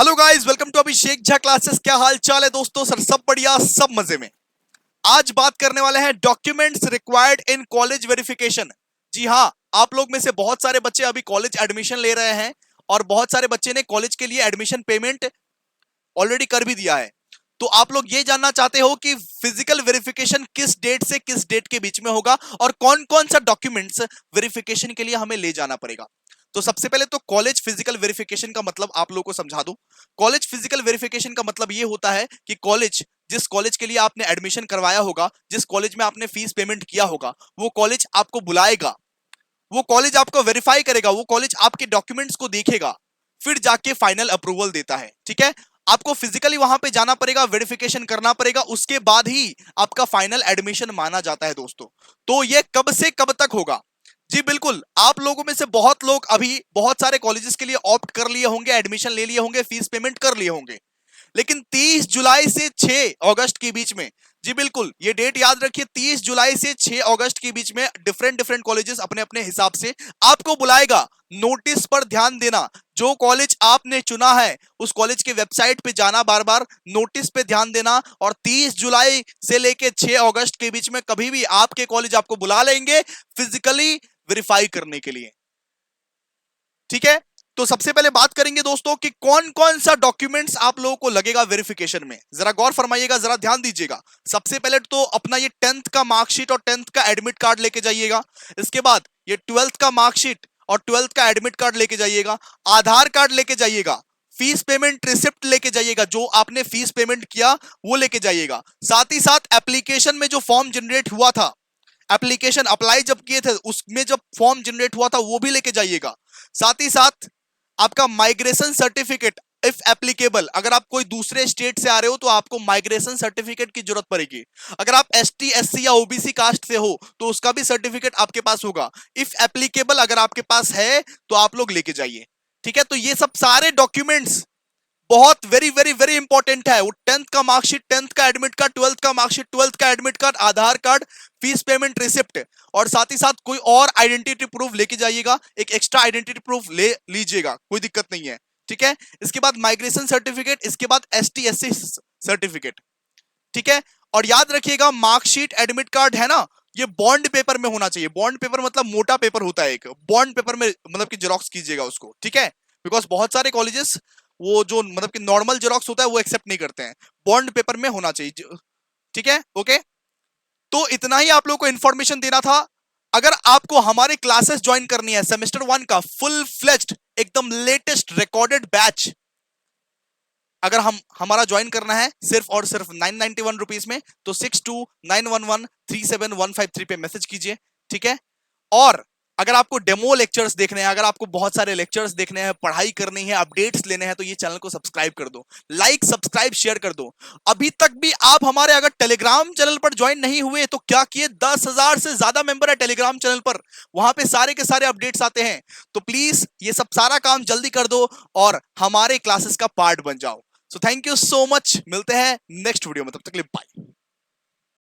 Hello guys, welcome to Abhishek Jha classes. क्या हाल चाल है दोस्तों? सर सब बढ़िया, सब मजे में। आज बात करने वाले हैं documents required in college verification. जी हाँ, आप लोग में से बहुत सारे बच्चे अभी कॉलेज एडमिशन ले रहे हैं और बहुत सारे बच्चे ने कॉलेज के लिए एडमिशन पेमेंट ऑलरेडी कर भी दिया है। तो आप लोग ये जानना चाहते हो कि फिजिकल वेरिफिकेशन किस डेट से किस डेट के बीच में होगा और कौन कौन सा डॉक्यूमेंट्स वेरिफिकेशन के लिए हमें ले जाना पड़ेगा। तो सबसे पहले तो कॉलेज फिजिकल वेरिफिकेशन का मतलब आप लोगों को समझा दूं। कॉलेज फिजिकल वेरिफिकेशन का मतलब ये होता है कि कॉलेज, जिस कॉलेज के लिए आपने एडमिशन करवाया होगा, जिस कॉलेज में आपने फीस पेमेंट किया होगा, वो कॉलेज आपको बुलाएगा, वो कॉलेज आपको वेरीफाई करेगा, वो कॉलेज आपके डॉक्यूमेंट्स को देखेगा, फिर जाके फाइनल अप्रूवल देता है। ठीक है, आपको फिजिकली वहां पे जाना पड़ेगा, वेरिफिकेशन करना पड़ेगा, उसके बाद ही आपका फाइनल एडमिशन माना जाता है दोस्तों। तो ये कब से कब तक होगा? जी बिल्कुल, आप लोगों में से बहुत लोग अभी बहुत सारे कॉलेजेस के लिए ऑप्ट कर लिए होंगे, एडमिशन ले लिए होंगे, फीस पेमेंट कर लिए होंगे, लेकिन 30 जुलाई से 6 अगस्त के बीच में, जी बिल्कुल ये डेट याद रखिए, 30 जुलाई से 6 अगस्त के बीच में डिफरेंट डिफरेंट कॉलेजेस अपने अपने हिसाब से आपको बुलाएगा। नोटिस पर ध्यान देना, जो कॉलेज आपने चुना है उस कॉलेज के वेबसाइट पे जाना, बार बार नोटिस पे ध्यान देना, और 30 जुलाई से लेके 6 अगस्त के बीच में कभी भी आपके कॉलेज आपको बुला लेंगे फिजिकली वेरीफाई करने के लिए। ठीक है, तो सबसे पहले बात करेंगे दोस्तों कि कौन कौन सा डॉक्यूमेंट्स आप लोगों को लगेगा वेरिफिकेशन में। जरा गौर फरमाइएगा, जरा ध्यान दीजिएगा। सबसे पहले तो अपना ये 10th का मार्कशीट और 10th का एडमिट कार्ड लेके जाइएगा। इसके बाद ये 12th का मार्कशीट और 12th का एडमिट कार्ड लेके जाइएगा। आधार कार्ड लेके जाइएगा। फीस पेमेंट रिसिप्ट लेके जाइएगा, जो आपने फीस पेमेंट किया वो लेके जाइएगा। साथ ही साथ एप्लीकेशन में जो फॉर्म जनरेट हुआ था, एप्लीकेशन अप्लाई जब किए थे उसमें जब फॉर्म जनरेट हुआ था वो भी लेके जाइएगा। साथ ही साथ आपका माइग्रेशन सर्टिफिकेट इफ एप्लीकेबल, अगर आप कोई दूसरे स्टेट से आ रहे हो तो आपको माइग्रेशन सर्टिफिकेट की जरूरत पड़ेगी। अगर आप एसटी एससी या ओबीसी कास्ट से हो तो उसका भी सर्टिफिकेट आपके पास होगा। इफ एप्लीकेबल अगर आपके पास है तो आप लोग लेके जाइए। ठीक है, तो ये सब सारे डॉक्यूमेंट्स बहुत वेरी वेरी वेरी इंपॉर्टेंट है। वो 10th का मार्कशीट, 10th का एडमिट कार्ड, 12th का मार्कशीट, 12th का एडमिट कार्ड, आधार कार्ड, फीस पेमेंट रिसिप्ट, और साथ ही साथ कोई और आइडेंटिटी प्रूफ लेके जाइएगा। एक एक्स्ट्रा आइडेंटिटी प्रूफ ले लीजिएगा, कोई दिक्कत नहीं है। ठीक है, इसके बाद माइग्रेशन सर्टिफिकेट, इसके बाद एसटी एससी सर्टिफिकेट। ठीक है, और याद रखिएगा मार्कशीट एडमिट कार्ड है ना, ये बॉन्ड पेपर में होना चाहिए। बॉन्ड पेपर मतलब मोटा पेपर होता है, एक बॉन्ड पेपर में मतलब कि जेरोक्स कीजिएगा उसको। ठीक है, बिकॉज बहुत सारे कॉलेजेस वो जो मतलब कि नॉर्मल जेरोक्स होता है वो एक्सेप्ट नहीं करते हैं, बॉन्ड पेपर में होना चाहिए। ठीक है, ओके। तो इतना ही आप लोगों को इंफॉर्मेशन देना था। अगर आपको हमारे क्लासेस ज्वाइन करनी है, सेमेस्टर 1 का फुल फ्लेज्ड एकदम लेटेस्ट रिकॉर्डेड बैच अगर हमारा ज्वाइन करना है सिर्फ और सिर्फ 991 रुपीज में, तो 6291137153 पे मैसेज कीजिए। ठीक है, और अगर आपको डेमो लेक्चर्स देखने हैं, अगर आपको बहुत सारे लेक्चर्स देखने हैं, पढ़ाई करनी है, अपडेट्स लेने हैं, तो ये चैनल को सब्सक्राइब कर दो, लाइक सब्सक्राइब शेयर कर दो। अभी तक भी आप हमारे अगर टेलीग्राम चैनल पर ज्वाइन नहीं हुए तो क्या किए, 10,000 से ज्यादा मेंबर है टेलीग्राम चैनल पर, वहां पे सारे के सारे अपडेट्स आते हैं। तो प्लीज ये सब सारा काम जल्दी कर दो और हमारे क्लासेस का पार्ट बन जाओ। So thank you so much, मिलते हैं नेक्स्ट वीडियो में, तब तक के लिए बाय।